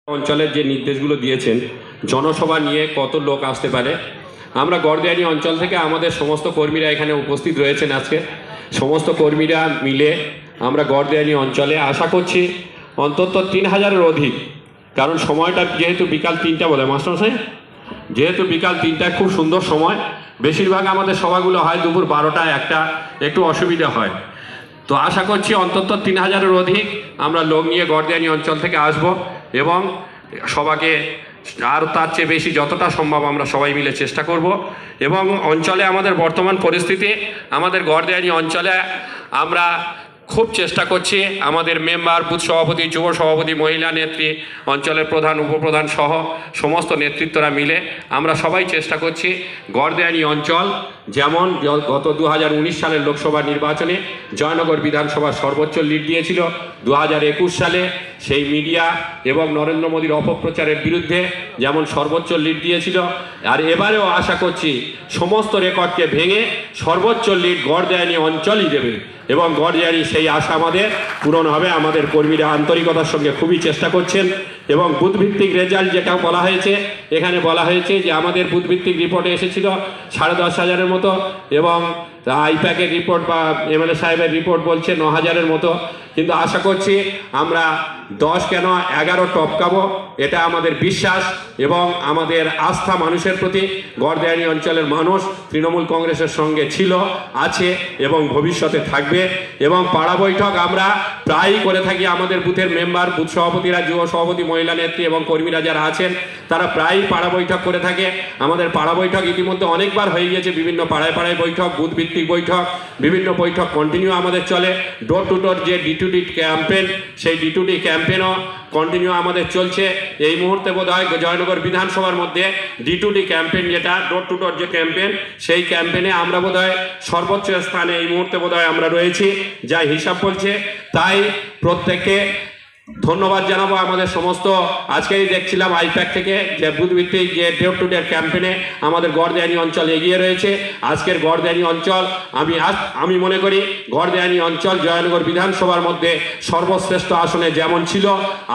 অঞ্চলের যে নির্দেশগুলো দিয়েছেন জনসভা নিয়ে কত লোক আসতে পারে, আমরা গড়দিয়ানি অঞ্চল থেকে আমাদের সমস্ত কর্মীরা এখানে উপস্থিত রয়েছেন। আজকে সমস্ত কর্মীরা মিলে আমরা গড়দিয়ানি অঞ্চলে আশা করছি অন্তত 3000-এর অধিক, কারণ সময়টা যেহেতু বিকাল 3টা বলে মাস্টারমশাই, যেহেতু বিকাল 3টায় খুব সুন্দর সময়, বেশিরভাগ আমাদের সভাগুলো হয় দুপুর 12টা 1টা, একটু অসুবিধা হয়। তো আশা করছি অন্তত 3000-এর অধিক আমরা লোক নিয়ে গড়দিয়ানি অঞ্চল থেকে আসব এবং সবাইকে আর তার চেয়ে বেশি যতটা সম্ভব আমরা সবাই মিলে চেষ্টা করব। এবং অঞ্চলে আমাদের বর্তমান পরিস্থিতি, আমাদের গড়দিয়ানি অঞ্চলে আমরা খুব চেষ্টা করছি আমাদের মেম্বার, বুথ সভাপতি, যুব সভাপতি, মহিলা নেত্রী, অঞ্চলের প্রধান, উপপ্রধান সহ সমস্ত নেতৃত্বরা মিলে আমরা সবাই চেষ্টা করছি গড়দিয়ানি অঞ্চল যেমন গত 2019 সালের লোকসভা নির্বাচনে জয়নগর বিধানসভার সর্বোচ্চ লিড দিয়েছিল, 2021 সালে সেই মিডিয়া এবং নরেন্দ্র মোদীর অপপ্রচারের বিরুদ্ধে যেমন সর্বোচ্চ লিড দিয়েছিল, আর এবারেও আশা করছি সমস্ত রেকর্ডকে ভেঙে সর্বোচ্চ লিড গড়দিয়ানি অঞ্চলই দেবে এবং গড়দিয়ানি সেই আশা আমাদের পূরণ হবে। আমাদের কর্মীরা আন্তরিকতার সঙ্গে খুবই চেষ্টা করছেন এবং বুথভিত্তিক রেজাল্ট যেটা বলা হয়েছে, এখানে বলা হয়েছে যে আমাদের বুথভিত্তিক রিপোর্টে এসেছিল 10,500-এর মতো এবং আইপ্যাকের রিপোর্ট বা এমএলএ সাহেবের রিপোর্ট বলছে 9,000-এর মতো, কিন্তু আশা করছি আমরা 10 কেন 11 টপকাবো, এটা আমাদের বিশ্বাস এবং আমাদের আস্থা মানুষের প্রতি। গড়দিয়ানি অঞ্চলের মানুষ তৃণমূল কংগ্রেসের সঙ্গে ছিল, আছে এবং ভবিষ্যতে থাকবে। এবং পাড়া বৈঠক আমরা প্রায়ই করে থাকি, আমাদের বুথের মেম্বার, বুথ সভাপতিরা, যুব সভাপতি, মহিলা নেত্রী এবং কর্মীরা যারা আছেন তারা প্রায়ই পাড়া বৈঠক করে থাকে। আমাদের পাড়া বৈঠক ইতিমধ্যে অনেকবার হয়ে গিয়েছে, বিভিন্ন পাড়ায় পাড়ায় বৈঠক, বুথ ভিত্তিক বৈঠক, বিভিন্ন বৈঠক কন্টিনিউ আমাদের চলে। ডোর টু ডোর যে D2D ক্যাম্পেন, সেই D2D ক্যাম্পেনও কন্টিনিউ আমাদের চলছে। এই মুহূর্তে বোধহয় জয়নগর বিধানসভার মধ্যে D2D ক্যাম্পেন, যেটা ডোর টু ডোর যে ক্যাম্পেন, সেই ক্যাম্পেনে আমরা বোধহয় সর্বোচ্চ স্থানে এই মুহূর্তে বোধহয় আমরা রয়েছি, যা হিসাব বলছে। তাই প্রত্যেককে ধন্যবাদ জানাবো। আমাদের সমস্ত আজকেই দেখছিলাম আইপ্যাক থেকে যে বুথভিত্তিক যে ডোর টু ডোর ক্যাম্পেনে আমাদের গড়দিয়ানি অঞ্চল এগিয়ে রয়েছে। আজকের গড়দিয়ানি অঞ্চল আমি মনে করি গড়দিয়ানি অঞ্চল জয়নগর বিধানসভার মধ্যে সর্বশ্রেষ্ঠ আসনে যেমন ছিল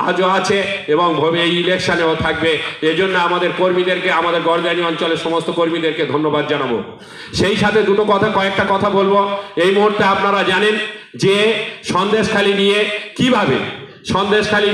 আজও আছে এবং এই ইলেকশনেও থাকবে। এজন্য আমাদের কর্মীদেরকে, আমাদের গড়দিয়ানি অঞ্চলের সমস্ত কর্মীদেরকে ধন্যবাদ জানাবো। সেই সাথে কয়েকটা কথা বলবো। এই মুহূর্তে আপনারা জানেন যে সন্দেশখালী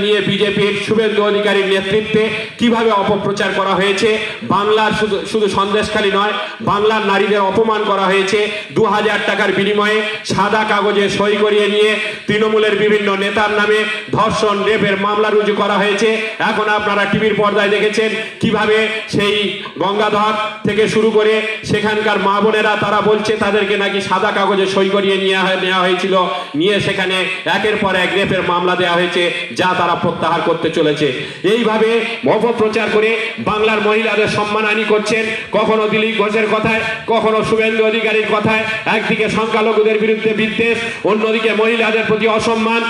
নিয়ে বিজেপির শুভেন্দু অধিকারীর নেতৃত্বে কিভাবে অপপ্রচার করা হয়েছে। বাংলার শুধু সন্দেশখালী নয়, বাংলার নারীদের অপমান করা হয়েছে। 2000 টাকার বিনিময়ে সাদা কাগজে সই করিয়ে নিয়ে তৃণমূলের বিভিন্ন নেতার নামে ধর্ষণ, রেপের মামলা রুজু করা হয়েছে। এখন আপনারা টিভির পর্দায় দেখেছেন কিভাবে সেই গঙ্গাধর থেকে শুরু করে সেখানকার মা বোনেরা তারা বলছে তাদেরকে নাকি সাদা কাগজে সই করিয়ে নেওয়া হয়েছিল, নিয়ে সেখানে একের পর এক রেপের মামলা দেওয়া হয়েছে, যা তারা প্রত্যাহার করতে চলেছে। এইভাবে অপপ্রচার করে বাংলার মহিলাদের সম্মানহানি করছেন, কখনো দিলীপ ঘোষের কথায়, কখনো শুভেন্দু অধিকারীর কথায়। একদিকে সংখ্যালঘুদের বিরুদ্ধে বিদ্বেষ, অন্যদিকে মহিলাদের প্রতি অসম্মান,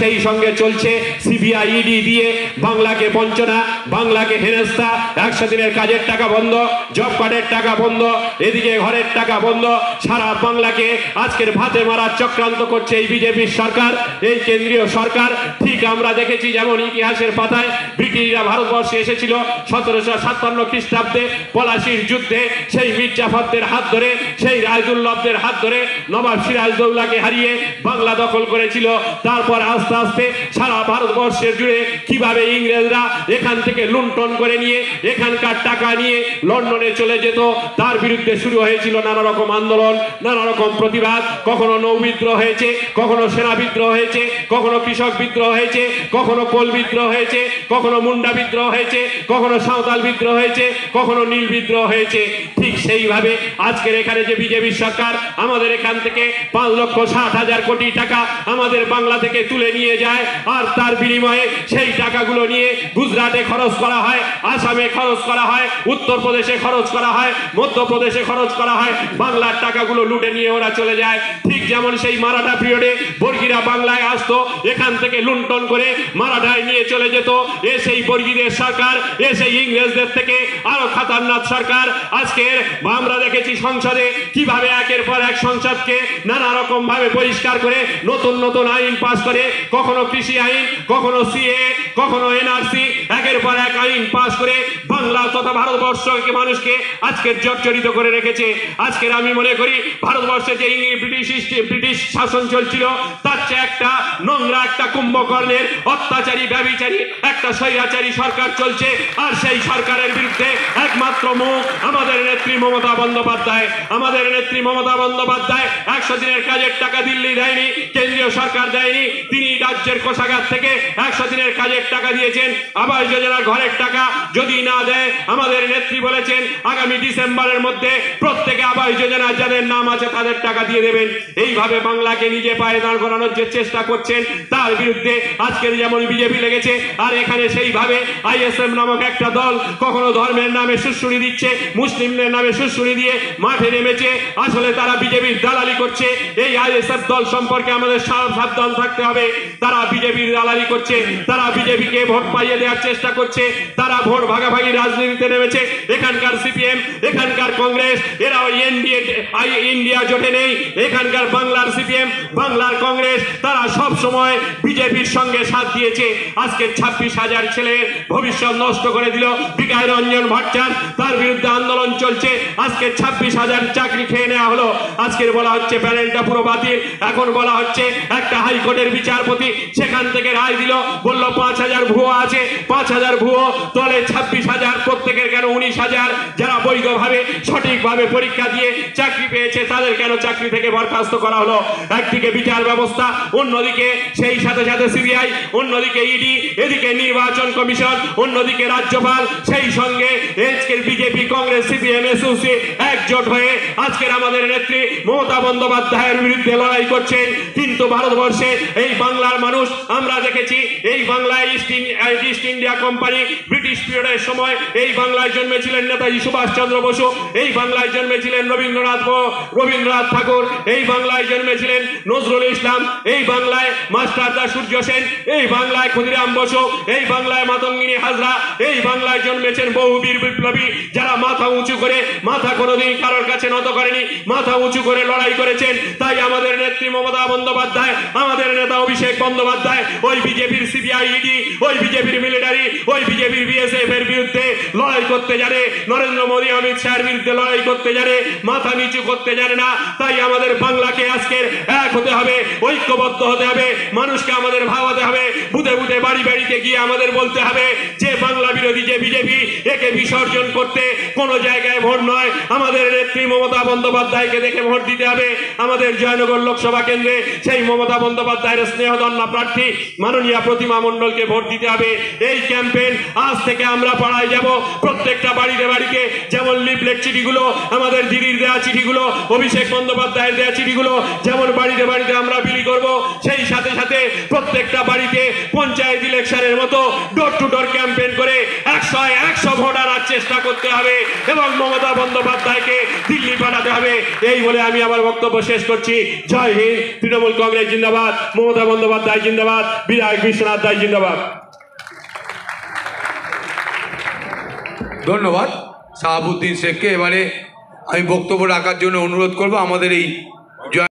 সেই সঙ্গে চলছে CBI ED দিয়ে বাংলাকে বঞ্চনা, বাংলাকে হেনস্থা। 100 দিনের কাজের টাকা বন্ধ, জব কার্ডের টাকা বন্ধ, এদিকে ঘরের টাকা বন্ধ, সারা বাংলাকে আজকের ভাতে মারার চক্রান্ত করছে এই বিজেপির সরকার, এই কেন্দ্রীয় সরকার। ঠিক আমরা দেখেছি যেমন ইতিহাসের পাতায় ব্রিটিশরা ভারতবর্ষে এসেছিল 1757 খ্রিস্টাব্দে পলাশির যুদ্ধে, সেই মির্জাফরদের হাত ধরে, সেই রায়দুল্লভদের হাত ধরে নবাব সিরাজদৌল্লাকে হারিয়ে বাংলা দখল করেছিল। তারপর আস্তে আস্তে সারা ভারতবর্ষের জুড়ে কিভাবে ইংরেজরা এখান থেকে লুণ্ঠন করে নিয়ে এখানকার টাকা নিয়ে লন্ডনে চলে যেত, তার বিরুদ্ধে শুরু হয়েছিল নানা রকম আন্দোলন, নানা রকম প্রতিবাদ। কখনো নৌ বিদ্রোহ হয়েছে, কখনো সেনা বিদ্রোহ হয়েছে, কখনো কৃষক বিদ্রোহ হয়েছে, কখনো কোল বিদ্রোহ হয়েছে, কখনো মুন্ডা বিদ্রোহ হয়েছে, কখনো সাঁওতাল বিদ্রোহ হয়েছে, কখনো নীল বিদ্রোহ হয়েছে। ঠিক সেইভাবে আজকের এখানে যে বিজেপি সরকার আমাদের এখান থেকে 5,60,000 কোটি টাকা আমাদের বাংলা থেকে তুলে নিয়ে যায়, আর তার বিনিময়ে সেই টাকাগুলো নিয়ে গুজরাটে খরচ করা হয়, আসামে খরচ করা হয়, উত্তরপ্রদেশে খরচ করা হয়, মধ্যপ্রদেশে খরচ করা হয়। বাংলার টাকাগুলো লুটে নিয়ে ওরা চলে যায়। ঠিক যেমন সেই মারাঠা পিরিয়ডে বর্গীরা বাংলায় আসতো, এখান থেকে লুণ্ঠন করে মারাঠায় নিয়ে চলে যেত। সেই বর্গীদের সরকার, সেই ইংরেজদের থেকে আরো খাতারনাক সরকার। আজকে আমরা দেখেছি সংসদে কিভাবে একের পর এক সংসদকে নানা রকম ভাবে পরিষ্কার করে নতুন নতুন আইন পাস করে, কখনো কৃষি আইন, কখনো CA, কখনো NRC, পর এক আইন পাশ করে বাংলা তথা ভারতবর্ষকে মানুষকে আজকে জর্জরিত করে রেখেছে। আজকের আমি মনে করি ভারতবর্ষে যে ব্রিটিশ শাসন চলছিল তার চেয়ে একটা নোংরা, একটা কুম্ভকর্ণের অত্যাচারী, ব্যভিচারী, একটা স্বৈরাচারী সরকার চলছে। আর সেই সরকারের বিরুদ্ধে একমাত্র মুখ আমাদের নেত্রী মমতা বন্দ্যোপাধ্যায়। আমাদের নেত্রী মমতা বন্দ্যোপাধ্যায় 100 দিনের কাজের টাকা দিল্লি দেয়নি, কেন্দ্রীয় সরকার দেয়নি। তিনি রাজ্যের কোষাগার থেকে 100 দিনের কাজের টাকা দিয়েছেন। আবাস যোজনার ঘরের টাকা যদি না দেয়, আমাদের নেত্রী বলেছেন আগামী ডিসেম্বরের মধ্যে প্রত্যেকে আবাস যোজনায় যাদের নাম আছে তাদের টাকা দিয়ে দেবেন। এইভাবে বাংলাকে নিজে পায়ে দাঁড় করানোর যে চেষ্টা করছেন তার বিরুদ্ধে আজকের যেমন বিজেপি লেগেছে, আর এখানে সেইভাবে আইএসএম নামক একটা দল কখনো ধর্মের নামে সুশ্রুড়ি দিচ্ছে, মুসলিমদের নামে সুশ্রুড়ি দিয়ে মাঠে নেমেছে। আসলে তারা বিজেপির দালালি করছে। এই আইএসএফ দল সম্পর্কে আমাদের সাবধান থাকতে হবে। তারা বিজেপির দালালি করছে, তারা বিজেপিকে ভোট পাইয়ে দেওয়ার চেষ্টা করছে, তারা ভোট ভাগাভাগি রাজনীতিতে নেমেছে। এখানকার সিপিএম, এখানকার কংগ্রেস, এরা ওই ইন্ডিয়া জোটে নেই। এখানকার বাংলার সিপিএম, বাংলার কংগ্রেস, তারা সব সময় বিজেপির সঙ্গে সাথ দিয়েছে। আজকে 26,000 ছেলের ভবিষ্যৎ নষ্ট করে দিল বিকাশ রঞ্জন ভট্টাচার্য, তার বিরুদ্ধে আন্দোলন চলছে। আজকে 26,000 চাকরি খেয়ে নেওয়া হলো। আজকের বলা হচ্ছে প্যানেলটা পুরো বাতিল। এখন বলা হচ্ছে একটা হাইকোর্টের বিচারপতি সেখান থেকে রায় দিল, বললো 5,000 ভুয়ো আছে। 5,000 ভুয়ো তলে 26,000, প্রত্যেকের কেন 19,000 যারা বৈধভাবে সঠিকভাবে পরীক্ষা দিয়ে চাকরি পেয়েছে তাদের কেন চাকরি থেকে বরখাস্ত করা হলো? একদিকে বিচার ব্যবস্থা, অন্যদিকে সেই সাথে সাথে সিবিআই, অন্যদিকে ইডি, এদিকে নির্বাচন কমিশন, অন্যদিকে রাজ্যপাল, সেই সঙ্গে আজকের বিজেপি, কংগ্রেস, সিপিএম, এসওসি একজোট হয়ে আজকের আমাদের নেত্রী মমতা বন্দ্যোপাধ্যায়ের বিরুদ্ধে লড়াই করছেন। কিন্তু ভারতবর্ষে এই বাংলার মানুষ আমরা দেখেছি, এই বাংলায় ইস্ট ইন্ডিয়া কোম্পানি ব্রিটিশ পিরিয়ডের সময় এই বাংলায় জন্মেছিলেন নেতাজি সুভাষচন্দ্র বসু, এই বাংলায় জন্মেছিলেন রবীন্দ্রনাথ ঠাকুর, এই বাংলায় জন্মেছিলেন নজরুল ইসলাম, এই বাংলায় মাস্টারদা সূর্য সেন, এই বাংলায় ক্ষুদিরাম বসু, এই বাংলায় মাতঙ্গিনী হাজরা, এই বাংলায় জন্মেছেন বহু বীর বিপ্লবী যারা মাথা উঁচু করে, মাথা কোনোদিন কারোর কাছে নত করেনি, মাথা উঁচু করে লড়াই করেছেন। তাই আমাদের নেত্রী মমতা বন্দ্যোপাধ্যায়, আমাদের নেতা অভিষেক বন্দ্যোপাধ্যায় ওই বিজেপির সিবিআই, ইডি, ওই বিজেপির মিলিটারি, ওই বিজেপির বিএসএফ এর বিরুদ্ধে লড়াই করতে জানে। নরেন্দ্র মোদী, অমিত শাহের বিরুদ্ধে লড়াই করতে জানে, মাথা নিচু করতে জানে না। তাই আমাদের বাংলাকে আজকের এক হতে হবে, ঐক্যবদ্ধ হতে হবে, মানুষকে আমাদের ভাবাতে হবে। বুথে বুথে, বাড়ি বাড়িতে গিয়ে আমাদের বলতে হবে যে বাংলা বিরোধী যে বিজেপি, একে বিসর্জন করতে কোনো জায়গায় ভোট নয়, আমাদের নেত্রী মমতা বন্দ্যোপাধ্যায়কে দেখে ভোট দিতে হবে। আমাদের জয়নগর লোকসভা কেন্দ্রে সেই মমতা বন্দ্যোপাধ্যায়ের স্নেহধন্য প্রার্থী মাননীয়া প্রতিমা মণ্ডলকে ভোট দিতে হবে। এই ক্যাম্পেইন আজ থেকে আমরা পাড়ায় যাব, প্রত্যেকটা বাড়িতে বাড়িতে, যেমন লিফলেট চিঠিগুলো, আমাদের দিদির দেওয়া চিঠিগুলো, অভিষেক বন্দ্যোপাধ্যায়ের দেওয়া চিঠিগুলো যেমন বাড়িতে বাড়িতে আমরা বিলি করব, সেই সাথে সাথে প্রত্যেকটা বাড়িতে পঞ্চায়েত ইলেকশনের মতো ডোর টু ডোর ক্যাম্পেইন করে 100 ভোট আনার চেষ্টা করতে হবে এবং মমতা বন্দ্যোপাধ্যায়কে দিল্লি পাঠাতে হবে। এই বলে আমি আমার বক্তব্য শেষ করছি। জয় হিন্দ। তৃণমূল কংগ্রেস জিন্দাবাদ, মমতা বন্দ্যোপাধ্যায় জিন্দাবাদ, বিধায়ক বিশ্বনাথ দাস জিন্দাবাদ। ধন্যবাদ শাহাবুদ্দিন শেখকে। এবারে আমি বক্তব্য রাখার জন্য অনুরোধ করব আমাদের এই